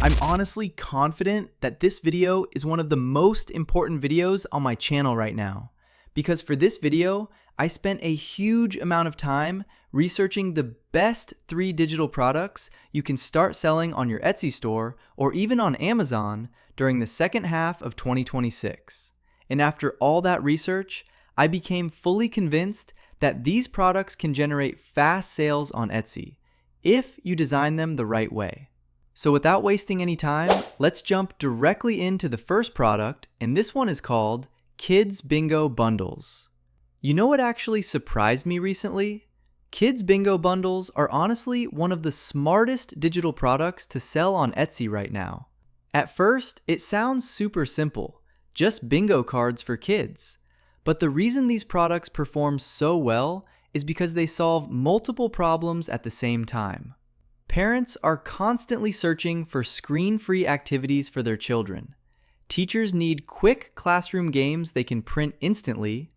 I'm honestly confident that this video is one of the most important videos on my channel right now, because for this video, I spent a huge amount of time researching the best 3 digital products you can start selling on your Etsy store or even on Amazon during the second half of 2026. And after all that research, I became fully convinced that these products can generate fast sales on Etsy if you design them the right way. So without wasting any time, let's jump directly into the first product, and this one is called Kids Bingo Bundles. You know what actually surprised me recently? Kids Bingo Bundles are honestly one of the smartest digital products to sell on Etsy right now. At first, it sounds super simple, just bingo cards for kids. But the reason these products perform so well is because they solve multiple problems at the same time. Parents are constantly searching for screen-free activities for their children. Teachers need quick classroom games they can print instantly.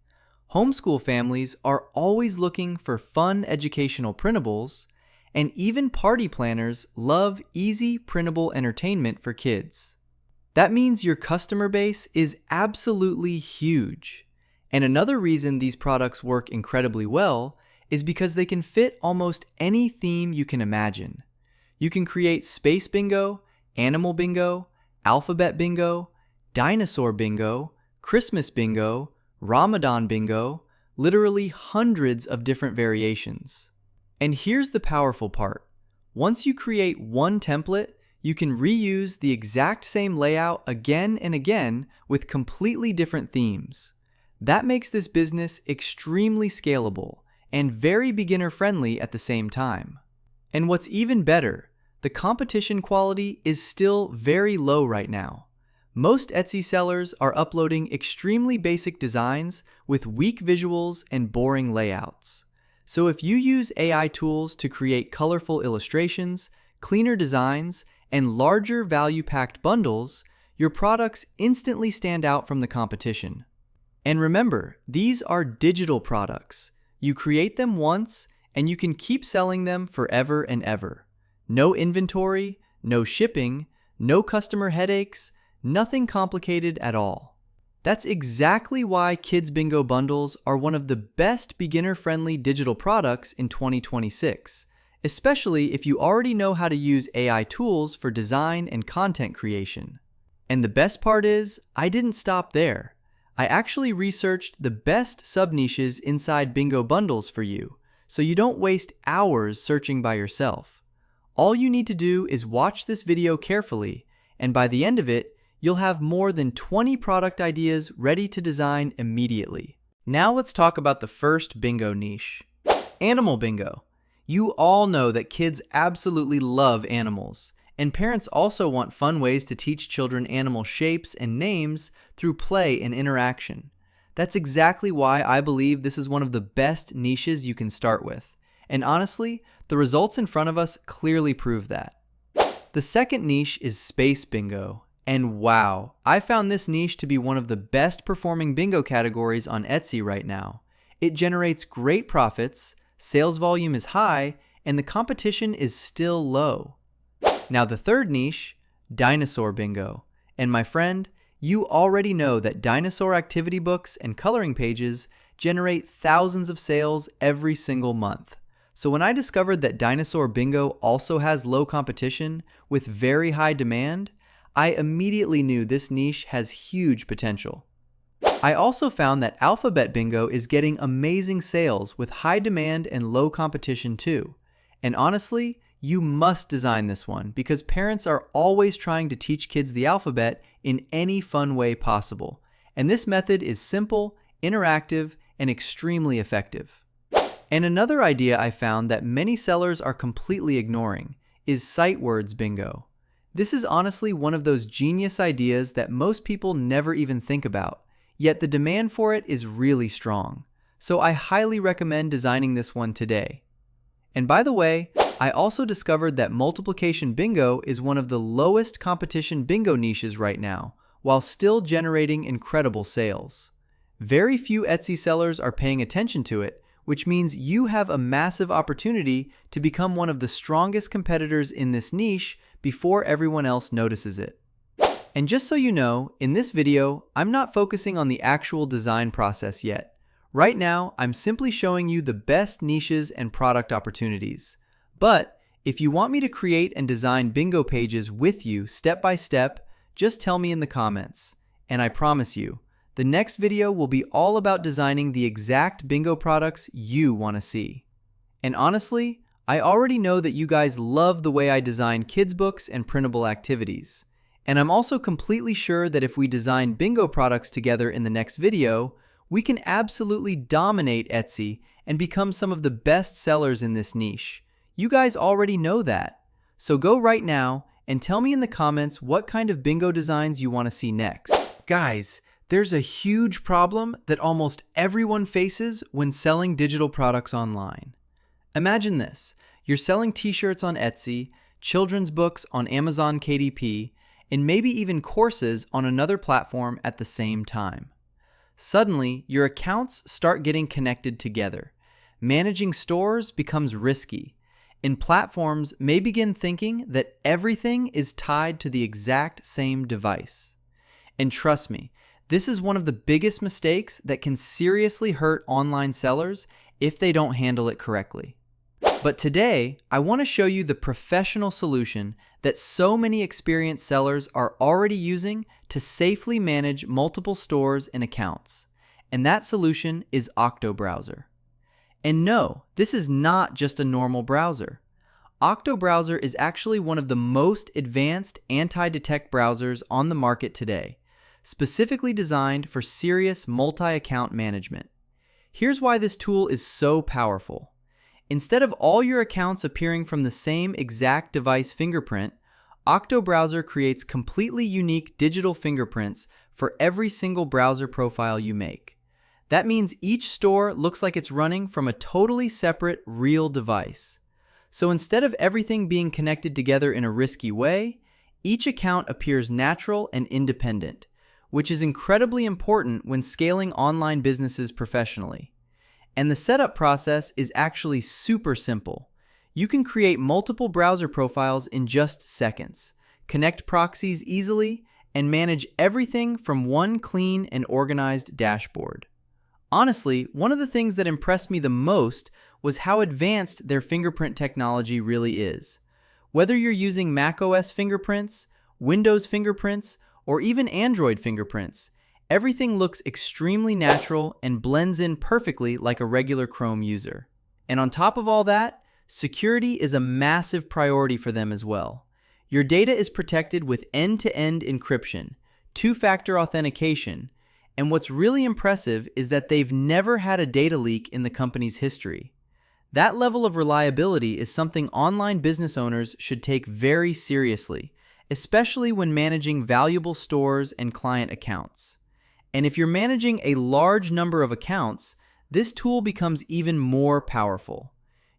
Homeschool families are always looking for fun educational printables. And even party planners love easy printable entertainment for kids. That means your customer base is absolutely huge. And another reason these products work incredibly well is because they can fit almost any theme you can imagine. You can create space bingo, animal bingo, alphabet bingo, dinosaur bingo, Christmas bingo, Ramadan bingo, literally hundreds of different variations. And here's the powerful part. Once you create one template, you can reuse the exact same layout again and again with completely different themes. That makes this business extremely scalable and very beginner-friendly at the same time. And what's even better, the competition quality is still very low right now. Most Etsy sellers are uploading extremely basic designs with weak visuals and boring layouts. So if you use AI tools to create colorful illustrations, cleaner designs, and larger value-packed bundles, your products instantly stand out from the competition. And remember, these are digital products. You create them once, and you can keep selling them forever and ever. No inventory, no shipping, no customer headaches, nothing complicated at all. That's exactly why Kids Bingo Bundles are one of the best beginner-friendly digital products in 2026, especially if you already know how to use AI tools for design and content creation. And the best part is, I didn't stop there. I actually researched the best sub-niches inside Bingo Bundles for you, so you don't waste hours searching by yourself. All you need to do is watch this video carefully, and by the end of it, you'll have more than 20 product ideas ready to design immediately. Now let's talk about the first bingo niche. Animal bingo. You all know that kids absolutely love animals, and parents also want fun ways to teach children animal shapes and names through play and interaction. That's exactly why I believe this is one of the best niches you can start with. And honestly, the results in front of us clearly prove that. The second niche is space bingo. And wow, I found this niche to be one of the best performing bingo categories on Etsy right now. It generates great profits, sales volume is high, and the competition is still low. Now the third niche, dinosaur bingo. And my friend, you already know that dinosaur activity books and coloring pages generate thousands of sales every single month. So when I discovered that dinosaur bingo also has low competition with very high demand, I immediately knew this niche has huge potential. I also found that alphabet bingo is getting amazing sales with high demand and low competition too. And honestly, you must design this one because parents are always trying to teach kids the alphabet in any fun way possible. And this method is simple, interactive, and extremely effective. And another idea I found that many sellers are completely ignoring is sight words bingo. This is honestly one of those genius ideas that most people never even think about, yet the demand for it is really strong. So I highly recommend designing this one today. And by the way, I also discovered that multiplication bingo is one of the lowest competition bingo niches right now, while still generating incredible sales. Very few Etsy sellers are paying attention to it, which means you have a massive opportunity to become one of the strongest competitors in this niche before everyone else notices it. And just so you know, in this video, I'm not focusing on the actual design process yet. Right now, I'm simply showing you the best niches and product opportunities. But if you want me to create and design bingo pages with you step by step, just tell me in the comments. And I promise you, the next video will be all about designing the exact bingo products you want to see. And honestly, I already know that you guys love the way I design kids' books and printable activities. And I'm also completely sure that if we design bingo products together in the next video, we can absolutely dominate Etsy and become some of the best sellers in this niche. You guys already know that. So go right now and tell me in the comments what kind of bingo designs you want to see next. Guys, there's a huge problem that almost everyone faces when selling digital products online. Imagine this. You're selling t-shirts on Etsy, children's books on Amazon KDP, and maybe even courses on another platform at the same time. Suddenly, your accounts start getting connected together. Managing stores becomes risky, and platforms may begin thinking that everything is tied to the exact same device. And trust me, this is one of the biggest mistakes that can seriously hurt online sellers if they don't handle it correctly. But today, I want to show you the professional solution that so many experienced sellers are already using to safely manage multiple stores and accounts. And that solution is Octo Browser. And no, this is not just a normal browser. Octo Browser is actually one of the most advanced anti-detect browsers on the market today, specifically designed for serious multi-account management. Here's why this tool is so powerful. Instead of all your accounts appearing from the same exact device fingerprint, Octo Browser creates completely unique digital fingerprints for every single browser profile you make. That means each store looks like it's running from a totally separate real device. So instead of everything being connected together in a risky way, each account appears natural and independent, which is incredibly important when scaling online businesses professionally. And the setup process is actually super simple. You can create multiple browser profiles in just seconds, connect proxies easily, and manage everything from one clean and organized dashboard. Honestly, one of the things that impressed me the most was how advanced their fingerprint technology really is. Whether you're using macOS fingerprints, Windows fingerprints, or even Android fingerprints, everything looks extremely natural and blends in perfectly like a regular Chrome user. And on top of all that, security is a massive priority for them as well. Your data is protected with end-to-end encryption, two-factor authentication, and what's really impressive is that they've never had a data leak in the company's history. That level of reliability is something online business owners should take very seriously, especially when managing valuable stores and client accounts. And if you're managing a large number of accounts, this tool becomes even more powerful.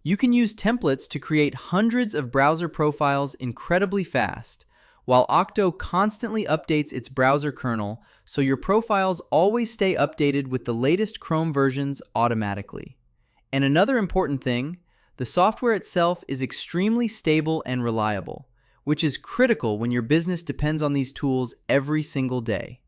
You can use templates to create hundreds of browser profiles incredibly fast, while Octo constantly updates its browser kernel so your profiles always stay updated with the latest Chrome versions automatically. And another important thing, the software itself is extremely stable and reliable, which is critical when your business depends on these tools every single day.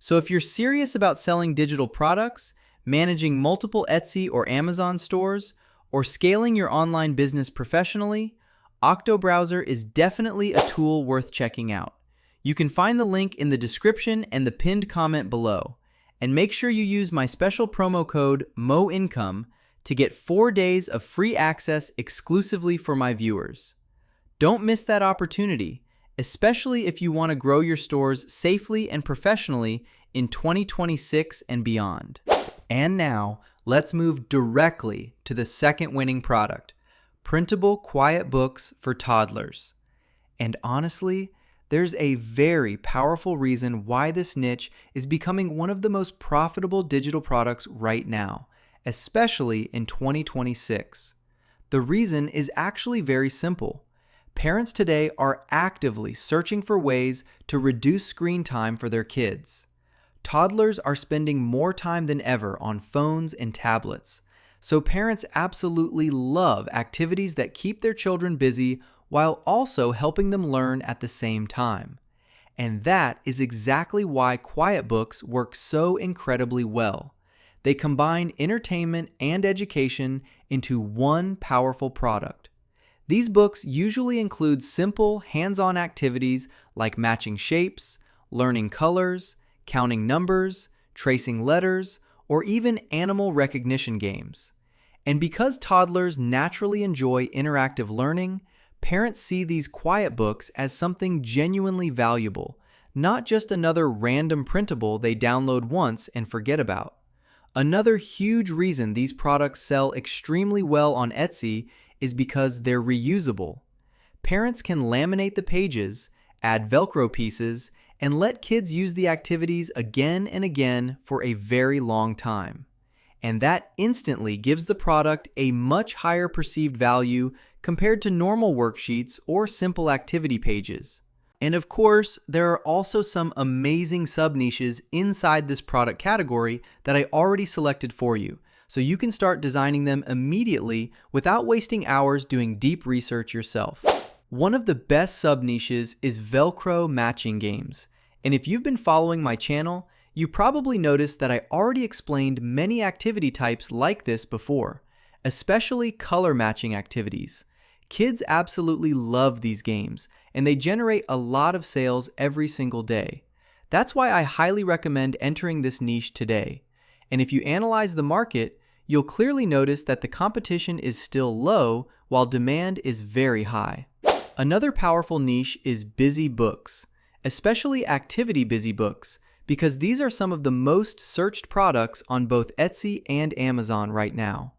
So if you're serious about selling digital products, managing multiple Etsy or Amazon stores, or scaling your online business professionally, Octo Browser is definitely a tool worth checking out. You can find the link in the description and the pinned comment below. And make sure you use my special promo code MOINCOME to get 4 days of free access exclusively for my viewers. Don't miss that opportunity, especially if you want to grow your stores safely and professionally in 2026 and beyond. And now, let's move directly to the second winning product, Printable Quiet Books for Toddlers. And honestly, there's a very powerful reason why this niche is becoming one of the most profitable digital products right now, especially in 2026. The reason is actually very simple. Parents today are actively searching for ways to reduce screen time for their kids. Toddlers are spending more time than ever on phones and tablets, so parents absolutely love activities that keep their children busy while also helping them learn at the same time. And that is exactly why quiet books work so incredibly well. They combine entertainment and education into one powerful product. These books usually include simple, hands-on activities like matching shapes, learning colors, counting numbers, tracing letters, or even animal recognition games. And because toddlers naturally enjoy interactive learning, parents see these quiet books as something genuinely valuable, not just another random printable they download once and forget about. Another huge reason these products sell extremely well on Etsy is because they're reusable. Parents can laminate the pages, add Velcro pieces, and let kids use the activities again and again for a very long time. And that instantly gives the product a much higher perceived value compared to normal worksheets or simple activity pages. And of course, there are also some amazing sub-niches inside this product category that I already selected for you, so you can start designing them immediately without wasting hours doing deep research yourself. One of the best sub-niches is Velcro matching games. And if you've been following my channel, you probably noticed that I already explained many activity types like this before, especially color matching activities. Kids absolutely love these games, and they generate a lot of sales every single day. That's why I highly recommend entering this niche today. And if you analyze the market, you'll clearly notice that the competition is still low while demand is very high. Another powerful niche is busy books, especially activity busy books, because these are some of the most searched products on both Etsy and Amazon right now.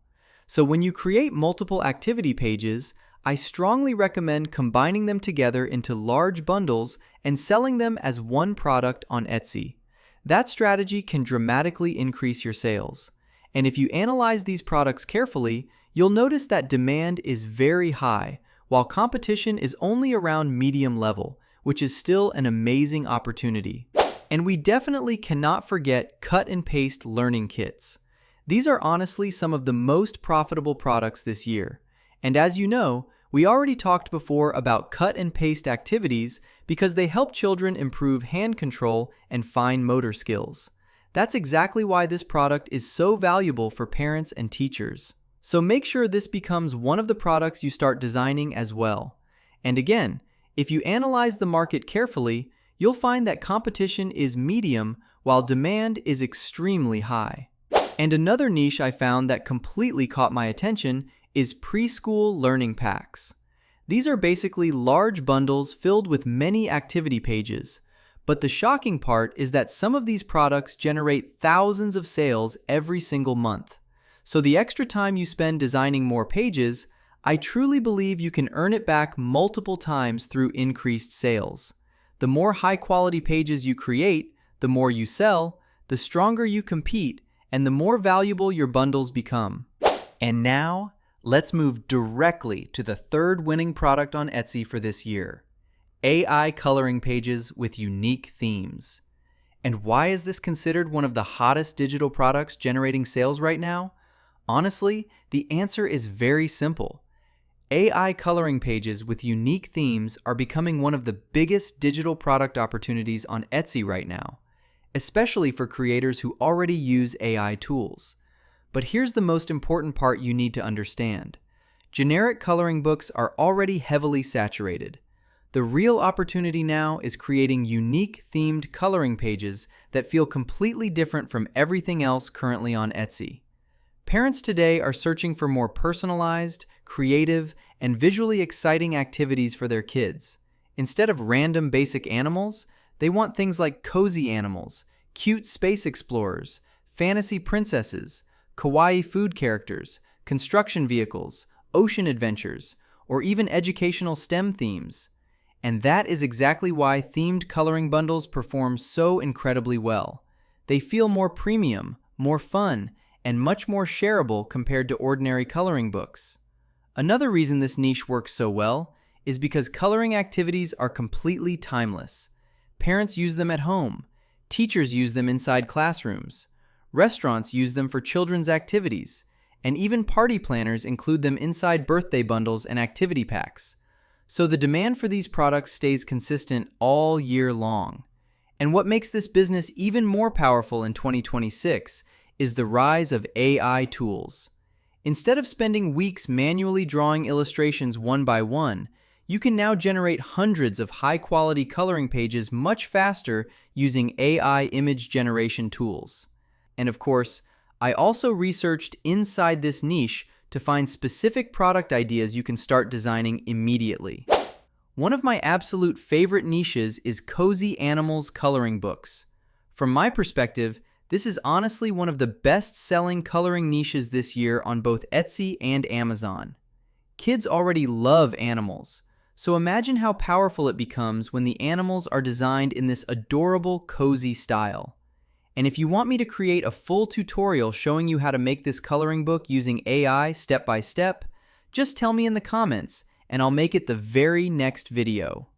So when you create multiple activity pages, I strongly recommend combining them together into large bundles and selling them as one product on Etsy. That strategy can dramatically increase your sales. And if you analyze these products carefully, you'll notice that demand is very high, while competition is only around medium level, which is still an amazing opportunity. And we definitely cannot forget cut and paste learning kits. These are honestly some of the most profitable products this year. And as you know, we already talked before about cut and paste activities because they help children improve hand control and fine motor skills. That's exactly why this product is so valuable for parents and teachers. So make sure this becomes one of the products you start designing as well. And again, if you analyze the market carefully, you'll find that competition is medium while demand is extremely high. And another niche I found that completely caught my attention is preschool learning packs. These are basically large bundles filled with many activity pages. But the shocking part is that some of these products generate thousands of sales every single month. So the extra time you spend designing more pages, I truly believe you can earn it back multiple times through increased sales. The more high-quality pages you create, the more you sell, the stronger you compete, and the more valuable your bundles become. And now, let's move directly to the third winning product on Etsy for this year: AI coloring pages with unique themes. And why is this considered one of the hottest digital products generating sales right now? Honestly, the answer is very simple. AI coloring pages with unique themes are becoming one of the biggest digital product opportunities on Etsy right now, especially for creators who already use AI tools. But here's the most important part you need to understand. Generic coloring books are already heavily saturated. The real opportunity now is creating unique themed coloring pages that feel completely different from everything else currently on Etsy. Parents today are searching for more personalized, creative, and visually exciting activities for their kids. Instead of random basic animals, they want things like cozy animals, cute space explorers, fantasy princesses, kawaii food characters, construction vehicles, ocean adventures, or even educational STEM themes. And that is exactly why themed coloring bundles perform so incredibly well. They feel more premium, more fun, and much more shareable compared to ordinary coloring books. Another reason this niche works so well is because coloring activities are completely timeless. Parents use them at home, teachers use them inside classrooms, restaurants use them for children's activities, and even party planners include them inside birthday bundles and activity packs. So the demand for these products stays consistent all year long. And what makes this business even more powerful in 2026 is the rise of AI tools. Instead of spending weeks manually drawing illustrations one by one, you can now generate hundreds of high-quality coloring pages much faster using AI image generation tools. And of course, I also researched inside this niche to find specific product ideas you can start designing immediately. One of my absolute favorite niches is cozy animals coloring books. From my perspective, this is honestly one of the best-selling coloring niches this year on both Etsy and Amazon. Kids already love animals, so imagine how powerful it becomes when the animals are designed in this adorable, cozy style. And if you want me to create a full tutorial showing you how to make this coloring book using AI step by step, just tell me in the comments, and I'll make it the very next video.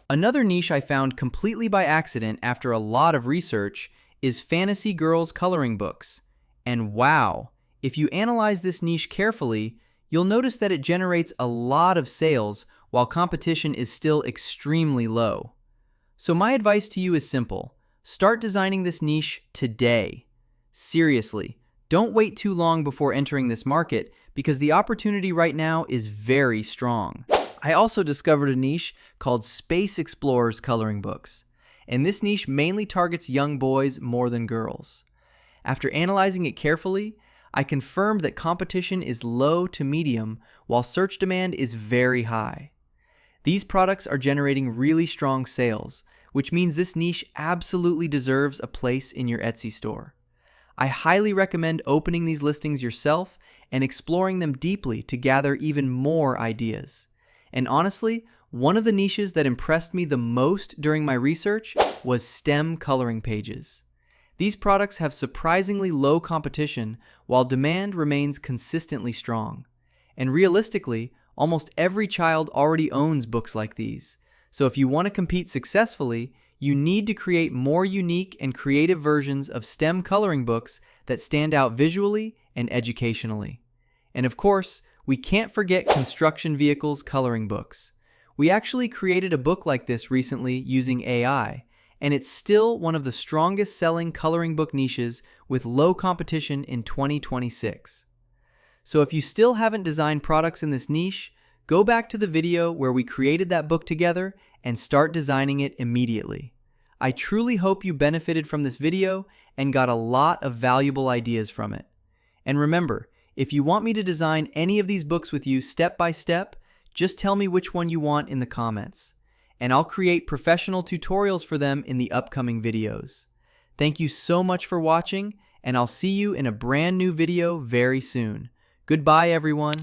Another niche I found completely by accident after a lot of research is fantasy girls coloring books. And wow, if you analyze this niche carefully, you'll notice that it generates a lot of sales while competition is still extremely low. So my advice to you is simple. Start designing this niche today. Seriously, don't wait too long before entering this market because the opportunity right now is very strong. I also discovered a niche called Space Explorers coloring books, and this niche mainly targets young boys more than girls. After analyzing it carefully, I confirmed that competition is low to medium while search demand is very high. These products are generating really strong sales, which means this niche absolutely deserves a place in your Etsy store. I highly recommend opening these listings yourself and exploring them deeply to gather even more ideas. And honestly, one of the niches that impressed me the most during my research was STEM coloring pages. These products have surprisingly low competition while demand remains consistently strong. And realistically, almost every child already owns books like these. So if you want to compete successfully, you need to create more unique and creative versions of STEM coloring books that stand out visually and educationally. And of course, we can't forget construction vehicles coloring books. We actually created a book like this recently using AI, and it's still one of the strongest selling coloring book niches with low competition in 2026. So if you still haven't designed products in this niche, go back to the video where we created that book together and start designing it immediately. I truly hope you benefited from this video and got a lot of valuable ideas from it. And remember, if you want me to design any of these books with you step by step, just tell me which one you want in the comments. And I'll create professional tutorials for them in the upcoming videos. Thank you so much for watching, and I'll see you in a brand new video very soon. Goodbye, everyone.